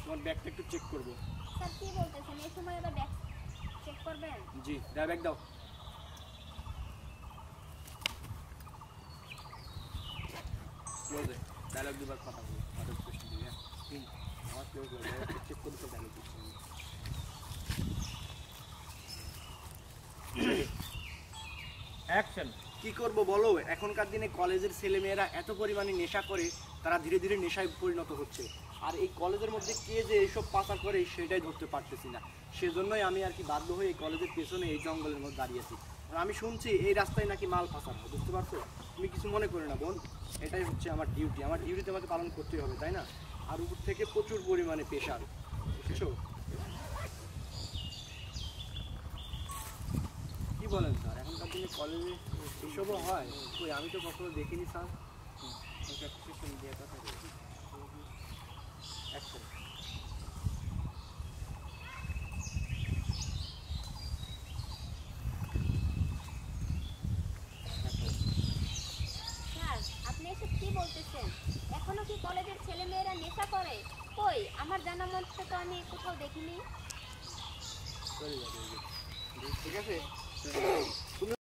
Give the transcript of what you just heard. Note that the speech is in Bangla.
তোমার ব্যাগটা একটু চেক করবো। স্যার কি বলতেছেন, এই সময় আবার ব্যাগ চেক করবেন? জি, দাও ব্যাগ দাও। ক্লোজে ডায়লগ দুবার কথা বলি, কথা কোশ্চেন দিই। হ্যাঁ আমার ক্লোজ হয়ে চেক করতে ডায়লগ দিচ্ছি। অ্যাকশন। কি করব বলো, এখনকার দিনে কলেজের ছেলেমেয়েরা এত পরিমাণে নেশা করে, তারা ধীরে ধীরে নেশায় পরিণত হচ্ছে। আর এই কলেজের মধ্যে কে যে এইসব পাচার করে সেটাই ধরতে পারতেছি না। সেজন্যই আমি আর কি বাধ্য হয়ে এই কলেজের পেছনে এই জঙ্গলের মধ্যে দাঁড়িয়েছি। আর আমি শুনছি এই রাস্তায় নাকি মাল পাচার হয়, বুঝতে পারছো? তুমি কিছু মনে করো না বোন, এটাই হচ্ছে আমার ডিউটি। আমার ডিউটি আমাকে পালন করতেই হবে, তাই না? আর উপর থেকে প্রচুর পরিমাণে প্রেশার, বুঝছো? কি বলেন স্যার, এখনকার দিনে কলেজে এসবও হয়? কই আমি তো কখনো দেখিনি স্যার। কোশ্চেন দিয়ে কথা বলি। অ্যাকশন। স্যার আপনি এসব কি বলতেছেন? এখনো কি কলেজের ছেলেমেয়েরা নেশা করে? কই, আমার জানা মতে তো আমি কোথাও দেখিনি। ঠিক আছে।